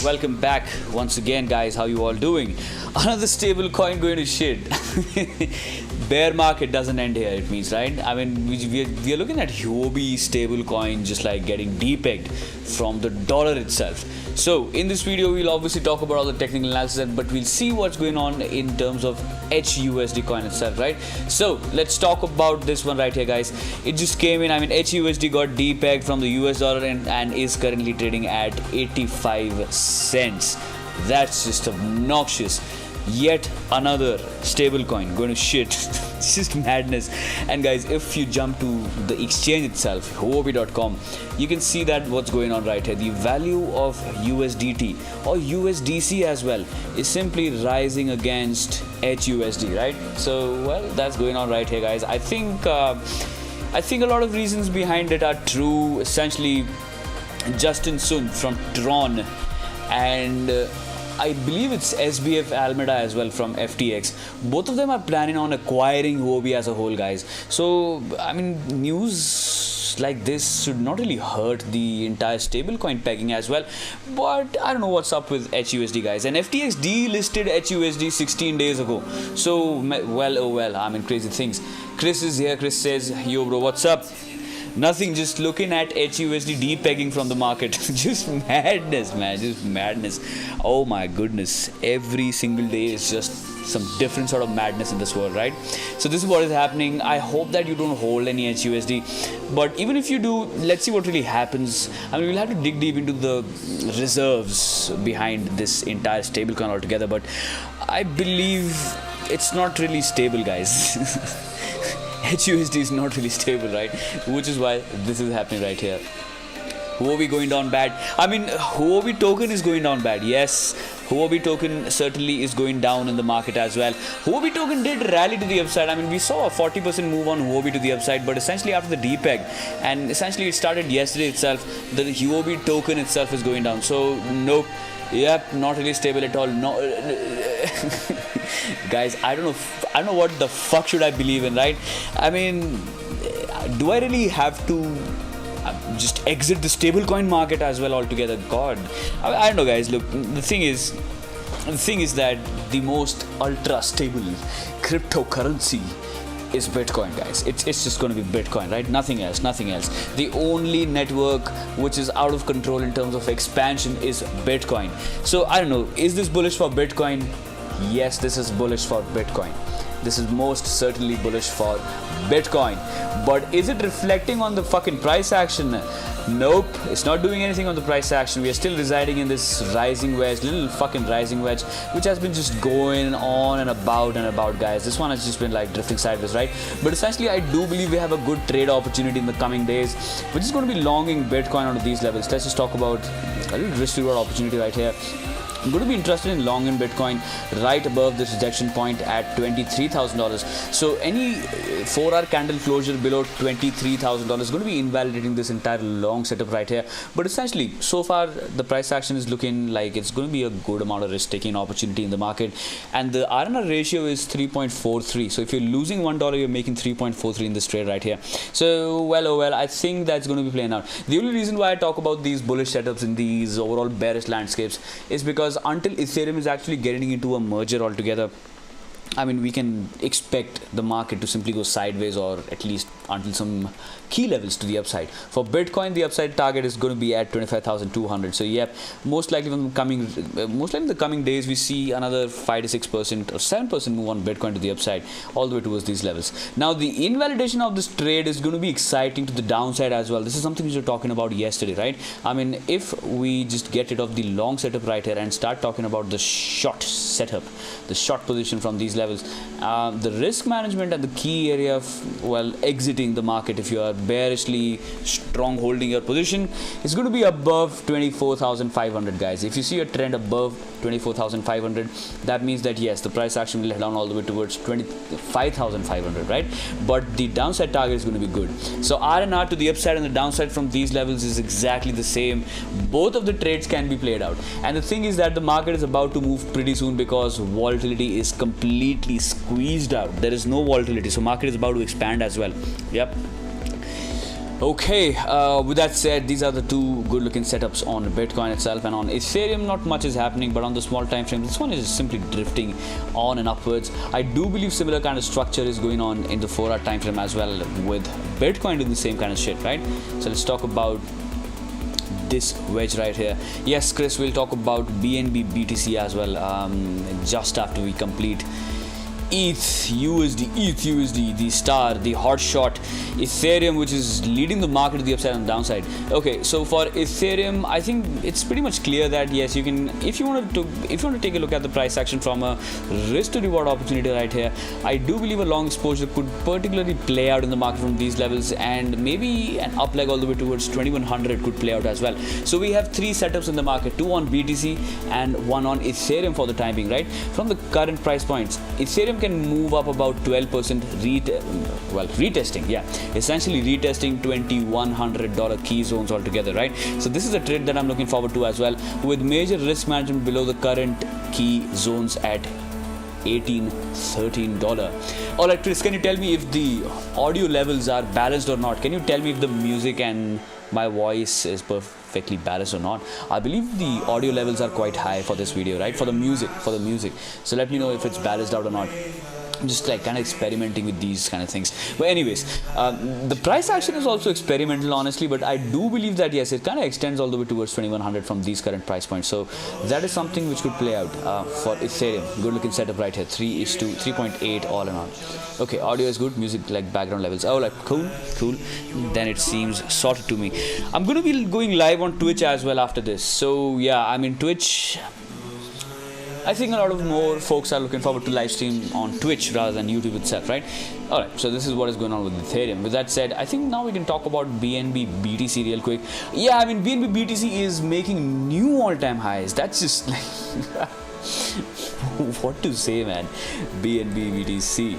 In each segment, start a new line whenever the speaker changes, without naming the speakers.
welcome back once again, guys. How you all doing? Another stable coin going to shit. Bear market doesn't end here, it means, right? I mean, we are looking at HUSD stable coin just like getting depegged from the dollar itself. So in this video, we'll obviously talk about all the technical analysis, but we'll see what's going on in terms of HUSD coin itself, right? So let's talk about this one right here, guys. It just came in. I mean, HUSD got depegged from the US dollar and is currently trading at 85 cents. That's just obnoxious. Yet another stable coin going to shit. It's just madness. And guys, if you jump to the exchange itself, huobi.com, you can see that what's going on right here. The value of USDT or USDC as well is simply rising against HUSD, right? So well, that's going on right here, guys. I think a lot of reasons behind it are true. Essentially, Justin Sun from Tron and I believe it's SBF Alameda as well from FTX. Both of them are planning on acquiring Huobi as a whole, guys. So, I mean, news like this should not really hurt the entire stablecoin pegging as well. But I don't know what's up with HUSD, guys. And FTX delisted HUSD 16 days ago. So, well, oh well, I mean, crazy things. Chris is here. Chris says, yo, bro, what's up? Nothing, just looking at HUSD depegging from the market. Just madness, man, just madness. Oh my goodness, every single day is just some different sort of madness in this world, right? So this is what is happening. I hope that you don't hold any HUSD, but even if you do, let's see what really happens. I mean, we'll have to dig deep into the reserves behind this entire stablecoin altogether, but I believe it's not really stable, guys. HUSD is not really stable, right? Which is why this is happening right here. Huobi going down bad. I mean, Huobi token is going down bad. Yes, Huobi token certainly is going down in the market as well. Huobi token did rally to the upside. I mean, we saw a 40% move on Huobi to the upside, but essentially after the depeg, and essentially it started yesterday itself, the Huobi token itself is going down. So nope. Yep, not really stable at all. No, guys, I don't know what the fuck should I believe in, right? I mean, do I really have to just exit the stablecoin market as well altogether? God, I don't know, guys. Look, the thing is that the most ultra stable cryptocurrency is Bitcoin, guys. It's just going to be Bitcoin, right? Nothing else. The only network which is out of control in terms of expansion is Bitcoin. So I don't know, is this bullish for Bitcoin? Yes, this is bullish for Bitcoin. This is most certainly bullish for Bitcoin. But is it reflecting on the fucking price action? Nope, it's not doing anything on the price action. We are still residing in this rising wedge, little fucking rising wedge, which has been just going on and about, guys. This one has just been like drifting sideways, right? But essentially, I do believe we have a good trade opportunity in the coming days. We're just going to be longing Bitcoin onto these levels. Let's just talk about a little risk reward opportunity right here. I'm going to be interested in long in Bitcoin right above this rejection point at $23,000. So any 4-hour candle closure below $23,000 is going to be invalidating this entire long setup right here. But essentially, so far the price action is looking like it's going to be a good amount of risk-taking opportunity in the market. And the R&R ratio is 3.43. So if you're losing $1, you're making 3.43 in this trade right here. So well, oh well, I think that's going to be playing out. The only reason why I talk about these bullish setups in these overall bearish landscapes is because until Ethereum is actually getting into a merger altogether, I mean, we can expect the market to simply go sideways, or at least until some key levels to the upside. For Bitcoin, the upside target is going to be at 25,200. So, yep, most likely in the coming days, we see another 5 to 6% or 7% move on Bitcoin to the upside, all the way towards these levels. Now, the invalidation of this trade is going to be exciting to the downside as well. This is something we were talking about yesterday, right? I mean, if we just get rid of the long setup right here and start talking about the short setup, the short position from these levels, the risk management and the key area of, well, exiting the market if you are bearishly strong holding your position is going to be above 24,500, guys. If you see a trend above 24,500, that means that yes, the price action will head down all the way towards 25,500, right? But the downside target is going to be good. So R&R to the upside and the downside from these levels is exactly the same. Both of the trades can be played out, and the thing is that the market is about to move pretty soon because volatility is completely squeezed out. There is no volatility, so market is about to expand as well. Yep. Okay, with that said, these are the two good looking setups on Bitcoin itself, and on Ethereum not much is happening, but on the small time frame this one is simply drifting on and upwards. I do believe similar kind of structure is going on in the 4-hour time frame as well, with Bitcoin doing the same kind of shit, right? So let's talk about this wedge right here. Yes, Chris, we'll talk about BNB BTC as well just after we complete ETH, USD, the star, the hot shot, Ethereum, which is leading the market to the upside and downside. Okay, so for Ethereum, I think it's pretty much clear that yes, you can, if you want to take a look at the price action from a risk to reward opportunity right here, I do believe a long exposure could particularly play out in the market from these levels, and maybe an up leg all the way towards 2100 could play out as well. So we have three setups in the market, two on BTC and one on Ethereum for the time being, right? From the current price points, Ethereum can move up about 12% retesting, essentially retesting $2100 key zones altogether, right? So this is a trade that I'm looking forward to as well, with major risk management below the current key zones at $13. All right, Chris, can you tell me if the audio levels are balanced or not? Can you tell me if the music and my voice is perfectly balanced or not? I believe the audio levels are quite high for this video, right? For the music. So let me know if it's balanced out or not. I'm just like kind of experimenting with these kind of things. But anyways, the price action is also experimental, honestly, but I do believe that yes, it kind of extends all the way towards 2100 from these current price points. So that is something which could play out for Ethereum. Good looking setup right here, 3:3.8 all in all. Okay, audio is good, music like background levels. Oh, like cool. Then it seems sorted to me. I'm going to be going live on Twitch as well after this. So yeah, I mean Twitch, I think a lot of more folks are looking forward to live stream on Twitch rather than YouTube itself, right? Alright, so this is what is going on with Ethereum. With that said, I think now we can talk about BNB BTC real quick. Yeah, I mean BNB BTC is making new all-time highs. That's just like what to say, man. BNB BTC.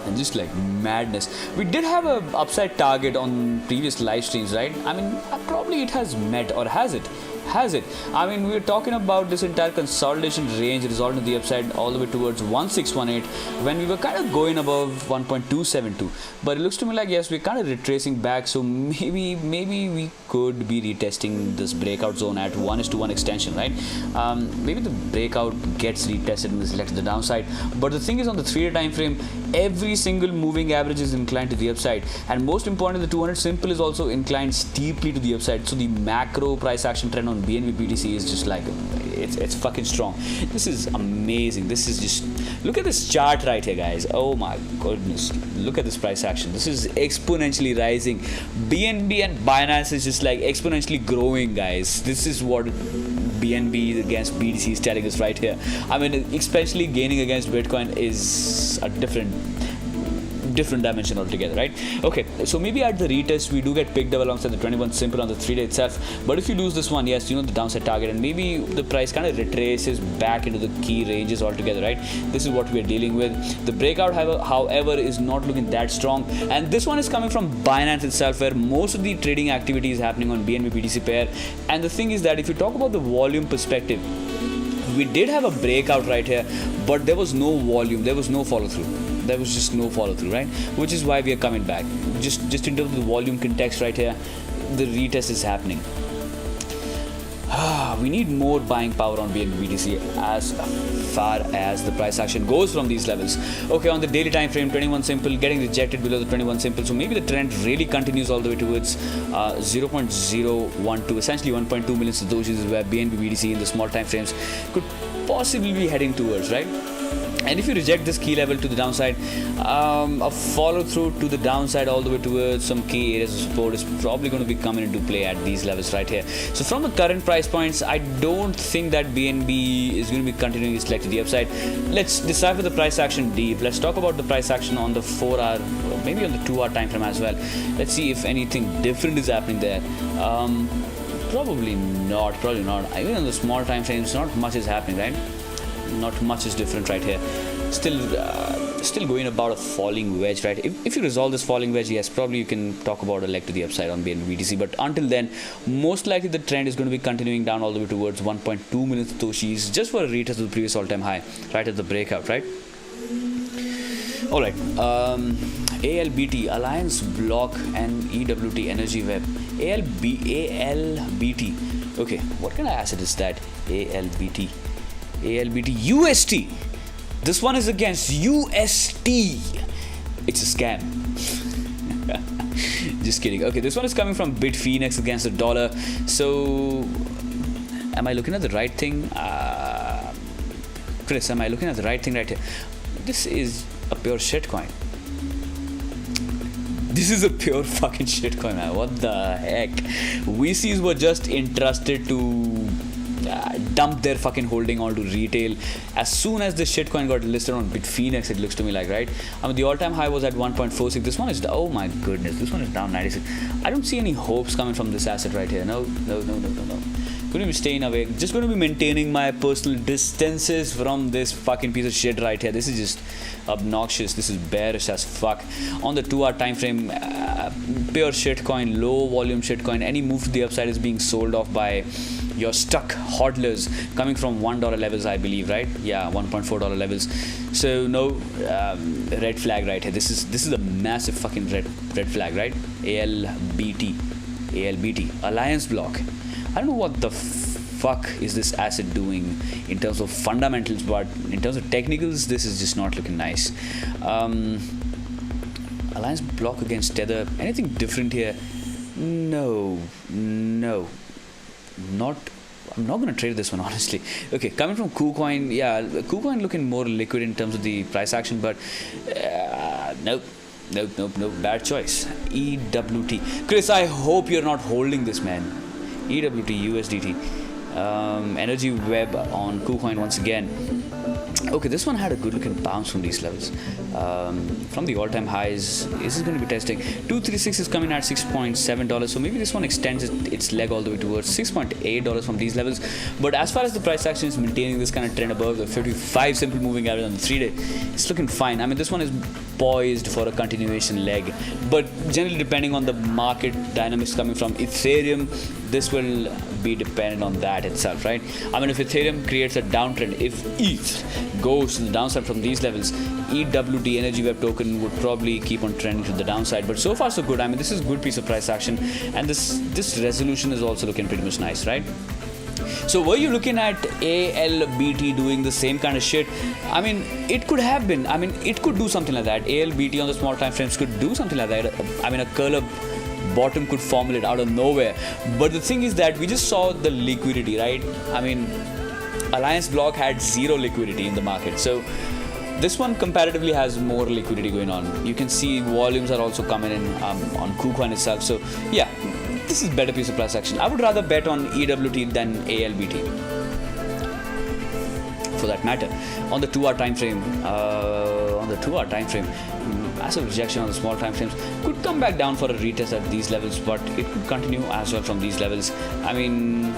And just like madness. We did have a upside target on previous live streams, right? I mean, probably it has met, or has it? I mean, we were talking about this entire consolidation range resolving to the upside all the way towards 1618 when we were kind of going above 1.272. But it looks to me like yes, we're kind of retracing back. So maybe we could be retesting this breakout zone at 1:1 extension, right? Maybe the breakout gets retested and is left to the downside. But the thing is, on the 3-day time frame, every single moving average is inclined to the upside, and most importantly, the 200 simple is also inclined steeply to the upside. So the macro price action trend on BNB BTC is just like it's fucking strong. This is amazing. This is just, look at this chart right here, guys. Oh my goodness, look at this price action. This is exponentially rising. BNB and Binance is just like exponentially growing, guys. This is what BNB against BTC is telling us right here. I mean, especially gaining against Bitcoin is a different dimension altogether, right? Okay, so maybe at the retest we do get picked up alongside the 21 simple on the 3-day itself, but if you lose this one, yes, you know, the downside target, and maybe the price kind of retraces back into the key ranges altogether, right? This is what we are dealing with. The breakout, however, is not looking that strong, and this one is coming from Binance itself, where most of the trading activity is happening on BNB BTC pair. And the thing is that if you talk about the volume perspective, we did have a breakout right here, but there was no volume, there was no follow through. There was just no follow through, right? Which is why we are coming back. Just in terms of the volume context right here, the retest is happening. We need more buying power on BNB BTC as far as the price action goes from these levels. Okay, on the daily time frame, 21 simple getting rejected below the 21 simple, so maybe the trend really continues all the way towards 0.012, essentially 1.2 million satoshis is where BNB BTC in the small time frames could possibly be heading towards, right? And if you reject this key level to the downside, a follow through to the downside all the way towards some key areas of support is probably going to be coming into play at these levels right here. So from the current price points, I don't think that BNB is going to be continuing its leg to the upside. Let's decipher the price action deep. Let's talk about the price action on the 4-hour, maybe on the 2-hour time frame as well. Let's see if anything different is happening there. Probably not. Even on the small time frames, not much is happening, right? Not much is different right here. Still going about a falling wedge, right? If you resolve this falling wedge, yes, probably you can talk about a leg to the upside on BNB BTC. But until then, most likely the trend is going to be continuing down all the way towards 1.2 million satoshis, just for a retest of the previous all-time high, right at the breakout, right? All right. ALBT, Alliance Block and EWT Energy Web. ALBT. Okay, what kind of asset is that? ALBT UST. This one is against UST. It's a scam. Just kidding. Okay, this one is coming from Bitfinex against the dollar. So, am I looking at the right thing? Chris, am I looking at the right thing right here? This is a pure shitcoin. This is a pure fucking shitcoin, man. What the heck? VCs were just entrusted to dump their fucking holding onto retail. As soon as this shitcoin got listed on Bitfinex, it looks to me like, right? I mean, the all-time high was at 1.46. This one is, oh my goodness, this one is down 96. I don't see any hopes coming from this asset right here. No. Going to be staying away. Just going to be maintaining my personal distances from this fucking piece of shit right here. This is just obnoxious. This is bearish as fuck. On the 2-hour time frame, pure shitcoin, low volume shitcoin. Any move to the upside is being sold off by your stuck hodlers coming from $1 levels, I believe, right? Yeah, $1.4 levels. So no red flag right here. This is a massive fucking red flag, right? ALBT, Alliance Block. I don't know what the fuck is this asset doing in terms of fundamentals, but in terms of technicals, this is just not looking nice. Alliance Block against Tether. Anything different here? No. I'm not going to trade this one, honestly. Okay, coming from KuCoin, yeah, KuCoin looking more liquid in terms of the price action, but nope, bad choice. EWT. Chris, I hope you're not holding this, man. EWT, USDT. Energy Web on KuCoin once again. Okay, this one had a good looking bounce from these levels. From the all-time highs, this is going to be testing. 236 is coming at $6.7, so maybe this one extends its leg all the way towards $6.8 from these levels. But as far as the price action is maintaining this kind of trend above the 55 simple moving average on the 3-day, it's looking fine. I mean, this one is poised for a continuation leg, but generally depending on the market dynamics coming from Ethereum, this will be dependent on that itself, right? I mean, if Ethereum creates a downtrend, if ETH goes to the downside from these levels, EWT Energy Web token would probably keep on trending to the downside. But so far so good. I mean, this is good piece of price action, and this resolution is also looking pretty much nice, right? So were you looking at ALBT doing the same kind of shit? I mean, it could have been. I mean, it could do something like that. ALBT on the small time frames could do something like that. I mean, a curl up bottom could formulate out of nowhere. But the thing is that we just saw the liquidity, right? I mean, Alliance Block had zero liquidity in the market. So this one comparatively has more liquidity going on. You can see volumes are also coming in on KuCoin itself. So yeah, this is better piece of price action. I would rather bet on EWT than ALBT, for that matter. On the 2-hour time frame, massive rejection on the small time frames. Could come back down for a retest at these levels, but it could continue as well from these levels. I mean,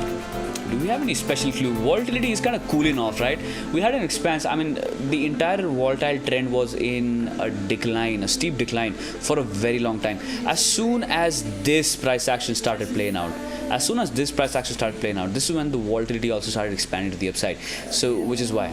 do we have any special clue? Volatility is kind of cooling off, right? We had an expanse. I mean, the entire volatile trend was in a decline, a steep decline for a very long time. As soon as this price action started playing out, this is when the volatility also started expanding to the upside. So, which is why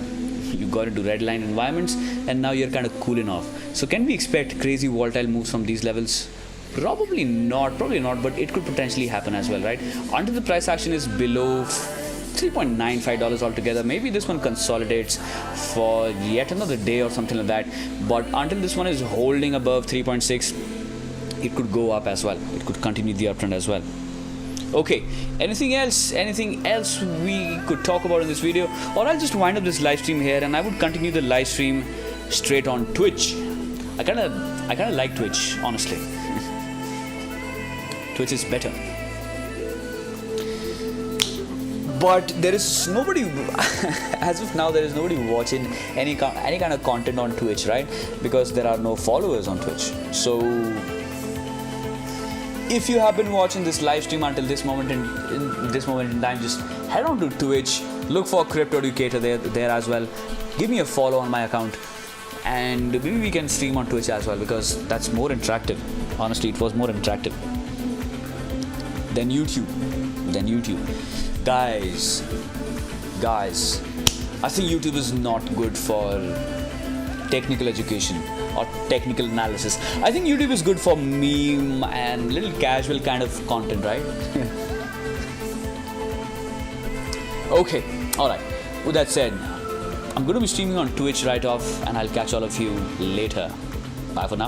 you got into red line environments, and now you're kind of cooling off. So, can we expect crazy volatile moves from these levels? Probably not, but it could potentially happen as well, right? Until the price action is below $3.95 altogether, maybe this one consolidates for yet another day or something like that. But until this one is holding above 3.6, it could go up as well. It could continue the uptrend as well. Okay, anything else we could talk about in this video? Or I'll just wind up this live stream here, and I would continue the live stream straight on Twitch. I kind of like Twitch, honestly. Twitch is better, but there is nobody as of now. There is nobody watching any kind of content on Twitch, right? Because there are no followers on Twitch. So if you have been watching this live stream until this moment in time, just head on to Twitch, look for Crypto Educator there as well. Give me a follow on my account, and maybe we can stream on Twitch as well, because that's more interactive. Honestly, it was more interactive than YouTube. Guys, I think YouTube is not good for technical education or technical analysis. I think YouTube is good for meme and little casual kind of content, right? Okay, alright. With that said, I'm going to be streaming on Twitch right off, and I'll catch all of you later. Bye for now.